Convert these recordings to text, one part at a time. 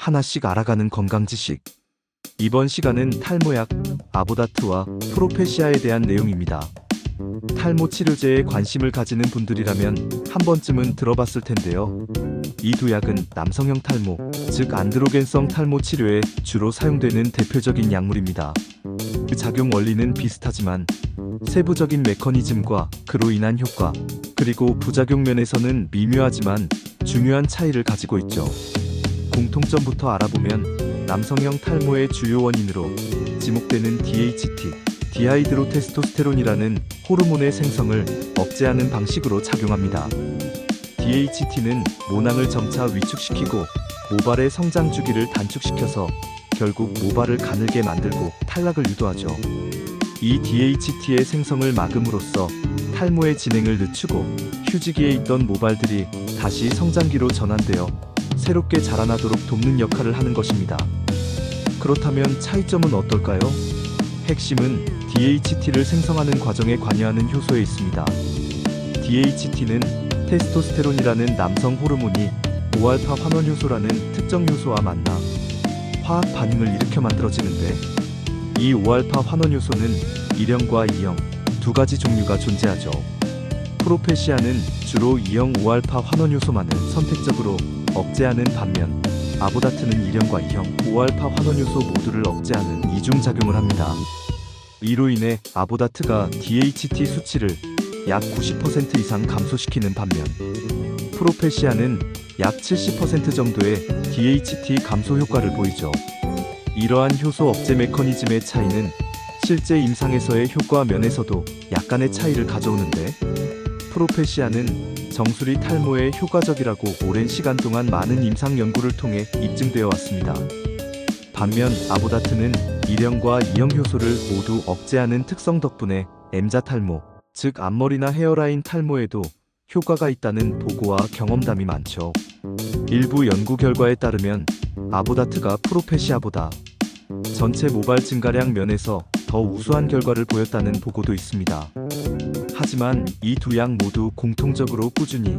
하나씩 알아가는 건강 지식. 이번 시간은 탈모약, 아보다트와 프로페시아에 대한 내용입니다. 탈모 치료제에 관심을 가지는 분들이라면 한 번쯤은 들어봤을 텐데요. 이 두 약은 남성형 탈모, 즉 안드로겐성 탈모 치료에 주로 사용되는 대표적인 약물입니다. 그 작용 원리는 비슷하지만 세부적인 메커니즘과 그로 인한 효과, 그리고 부작용 면에서는 미묘하지만 중요한 차이를 가지고 있죠. 공통점부터 알아보면 남성형 탈모의 주요 원인으로 지목되는 DHT, 디하이드로테스토스테론이라는 호르몬의 생성을 억제하는 방식으로 작용합니다. DHT는 모낭을 점차 위축시키고 모발의 성장 주기를 단축시켜서 결국 모발을 가늘게 만들고 탈락을 유도하죠. 이 DHT의 생성을 막음으로써 탈모의 진행을 늦추고 휴지기에 있던 모발들이 다시 성장기로 전환되어 새롭게 자라나도록 돕는 역할을 하는 것입니다. 그렇다면 차이점은 어떨까요? 핵심은 DHT를 생성하는 과정에 관여하는 효소에 있습니다. DHT는 테스토스테론이라는 남성 호르몬이 5알파 환원 효소라는 특정 효소와 만나 화학 반응을 일으켜 만들어지는데, 이 5알파 환원 효소는 1형과 2형 두 가지 종류가 존재하죠. 프로페시아는 주로 2형 5알파 환원 효소만을 선택적으로 억제하는 반면 아보다트는 1형과 2형 5알파 환원 효소 모두를 억제하는 이중작용을 합니다. 이로 인해 아보다트가 DHT 수치를 약 90% 이상 감소시키는 반면 프로페시아는 약 70% 정도의 DHT 감소 효과를 보이죠. 이러한 효소 억제 메커니즘의 차이는 실제 임상에서의 효과 면에서도 약간의 차이를 가져오는데, 프로페시아는 정수리 탈모에 효과적이라고 오랜 시간 동안 많은 임상 연구를 통해 입증되어 왔습니다. 반면 아보다트는 1형과 2형 효소를 모두 억제하는 특성 덕분에 M자 탈모, 즉 앞머리나 헤어라인 탈모에도 효과가 있다는 보고와 경험담이 많죠. 일부 연구 결과에 따르면 아보다트가 프로페시아보다 전체 모발 증가량 면에서 더 우수한 결과를 보였다는 보고도 있습니다. 하지만 이 두 약 모두 공통적으로 꾸준히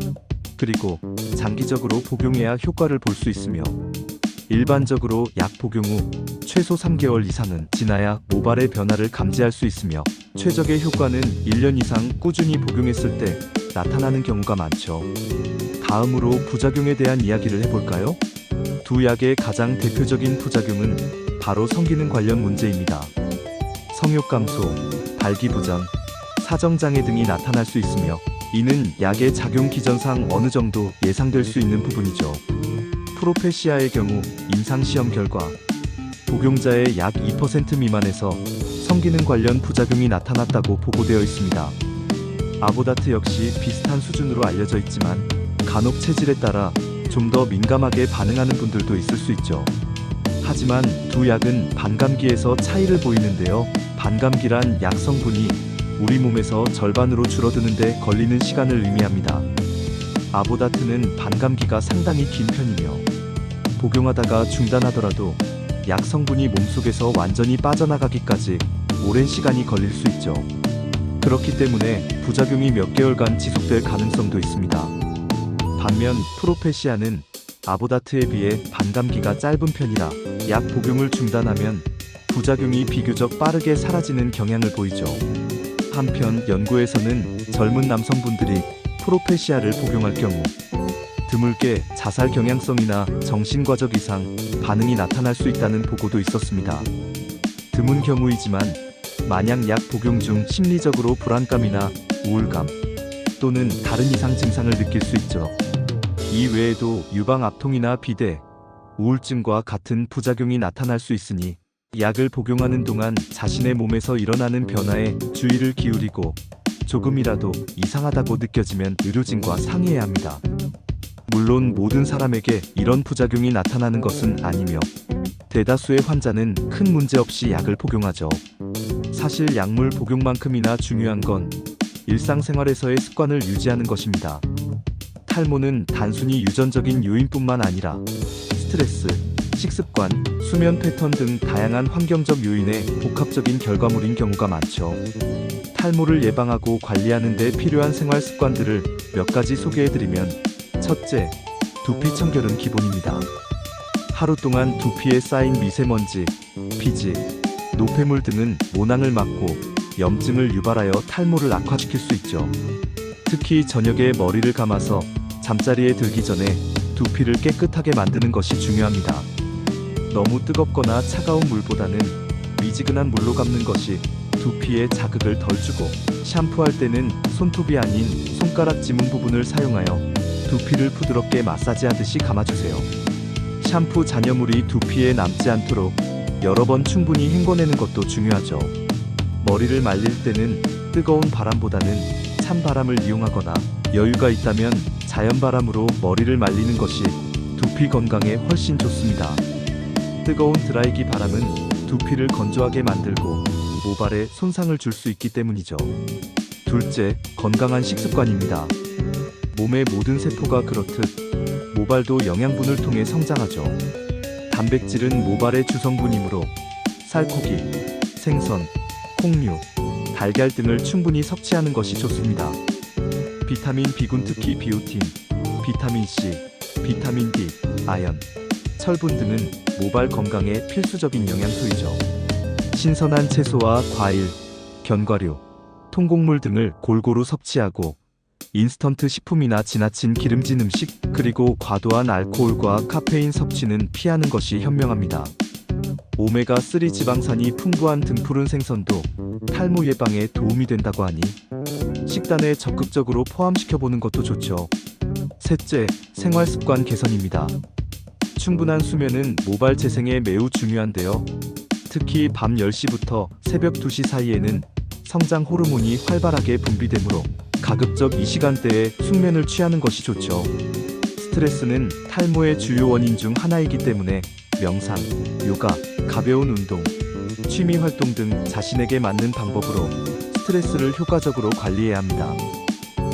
그리고 장기적으로 복용해야 효과를 볼 수 있으며, 일반적으로 약 복용 후 최소 3개월 이상은 지나야 모발의 변화를 감지할 수 있으며 최적의 효과는 1년 이상 꾸준히 복용했을 때 나타나는 경우가 많죠. 다음으로 부작용에 대한 이야기를 해볼까요? 두 약의 가장 대표적인 부작용은 바로 성기능 관련 문제입니다. 성욕 감소, 발기부전, 사정장애 등이 나타날 수 있으며, 이는 약의 작용 기전상 어느 정도 예상될 수 있는 부분이죠. 프로페시아의 경우 임상시험 결과 복용자의 약 2% 미만에서 성기능 관련 부작용이 나타났다고 보고되어 있습니다. 아보다트 역시 비슷한 수준으로 알려져 있지만 간혹 체질에 따라 좀 더 민감하게 반응하는 분들도 있을 수 있죠. 하지만 두 약은 반감기에서 차이를 보이는데요. 반감기란 약 성분이 우리 몸에서 절반으로 줄어드는데 걸리는 시간을 의미합니다. 아보다트는 반감기가 상당히 긴 편이며 복용하다가 중단하더라도 약 성분이 몸속에서 완전히 빠져나가기까지 오랜 시간이 걸릴 수 있죠. 그렇기 때문에 부작용이 몇 개월간 지속될 가능성도 있습니다. 반면 프로페시아는 아보다트에 비해 반감기가 짧은 편이라 약 복용을 중단하면 부작용이 비교적 빠르게 사라지는 경향을 보이죠. 한편 연구에서는 젊은 남성분들이 프로페시아를 복용할 경우 드물게 자살 경향성이나 정신과적 이상 반응이 나타날 수 있다는 보고도 있었습니다. 드문 경우이지만 만약 약 복용 중 심리적으로 불안감이나 우울감 또는 다른 이상 증상을 느낄 수 있죠. 이 외에도 유방 압통이나 비대, 우울증과 같은 부작용이 나타날 수 있으니 약을 복용하는 동안 자신의 몸에서 일어나는 변화에 주의를 기울이고 조금이라도 이상하다고 느껴지면 의료진과 상의해야 합니다. 물론 모든 사람에게 이런 부작용이 나타나는 것은 아니며 대다수의 환자는 큰 문제 없이 약을 복용하죠. 사실 약물 복용만큼이나 중요한 건 일상생활에서의 습관을 유지하는 것입니다. 탈모는 단순히 유전적인 요인뿐만 아니라 스트레스, 식습관, 수면 패턴 등 다양한 환경적 요인의 복합적인 결과물인 경우가 많죠. 탈모를 예방하고 관리하는 데 필요한 생활 습관들을 몇 가지 소개해드리면, 첫째, 두피 청결은 기본입니다. 하루 동안 두피에 쌓인 미세먼지, 피지, 노폐물 등은 모낭을 막고 염증을 유발하여 탈모를 악화시킬 수 있죠. 특히 저녁에 머리를 감아서 잠자리에 들기 전에 두피를 깨끗하게 만드는 것이 중요합니다. 너무 뜨겁거나 차가운 물보다는 미지근한 물로 감는 것이 두피에 자극을 덜 주고, 샴푸할 때는 손톱이 아닌 손가락 지문 부분을 사용하여 두피를 부드럽게 마사지하듯이 감아주세요. 샴푸 잔여물이 두피에 남지 않도록 여러 번 충분히 헹궈내는 것도 중요하죠. 머리를 말릴 때는 뜨거운 바람보다는 찬 바람을 이용하거나 여유가 있다면 자연 바람으로 머리를 말리는 것이 두피 건강에 훨씬 좋습니다. 뜨거운 드라이기 바람은 두피를 건조하게 만들고 모발에 손상을 줄 수 있기 때문이죠. 둘째, 건강한 식습관입니다. 몸의 모든 세포가 그렇듯 모발도 영양분을 통해 성장하죠. 단백질은 모발의 주성분이므로 살코기, 생선, 콩류, 달걀 등을 충분히 섭취하는 것이 좋습니다. 비타민 B군, 특히 비오틴, 비타민 C, 비타민 D, 아연, 철분 등은 모발 건강에 필수적인 영양소이죠. 신선한 채소와 과일, 견과류, 통곡물 등을 골고루 섭취하고, 인스턴트 식품이나 지나친 기름진 음식, 그리고 과도한 알코올과 카페인 섭취는 피하는 것이 현명합니다. 오메가3 지방산이 풍부한 등푸른 생선도 탈모 예방에 도움이 된다고 하니 식단에 적극적으로 포함시켜보는 것도 좋죠. 셋째, 생활습관 개선입니다. 충분한 수면은 모발 재생에 매우 중요한데요. 특히 밤 10시부터 새벽 2시 사이에는 성장 호르몬이 활발하게 분비되므로 가급적 이 시간대에 숙면을 취하는 것이 좋죠. 스트레스는 탈모의 주요 원인 중 하나이기 때문에 명상, 요가, 가벼운 운동, 취미 활동 등 자신에게 맞는 방법으로 스트레스를 효과적으로 관리해야 합니다.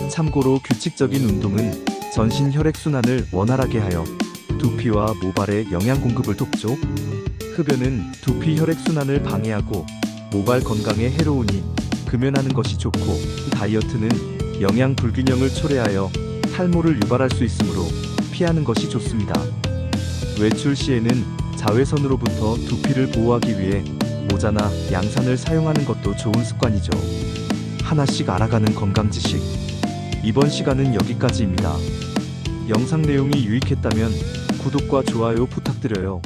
참고로 규칙적인 운동은 전신 혈액순환을 원활하게 하여 두피와 모발에 영양 공급을 돕죠. 흡연은 두피 혈액순환을 방해하고 모발 건강에 해로우니 금연하는 것이 좋고, 다이어트는 영양 불균형을 초래하여 탈모를 유발할 수 있으므로 피하는 것이 좋습니다. 외출 시에는 자외선으로부터 두피를 보호하기 위해 모자나 양산을 사용하는 것도 좋은 습관이죠. 하나씩 알아가는 건강 지식. 이번 시간은 여기까지입니다. 영상 내용이 유익했다면 구독과 좋아요 부탁드려요.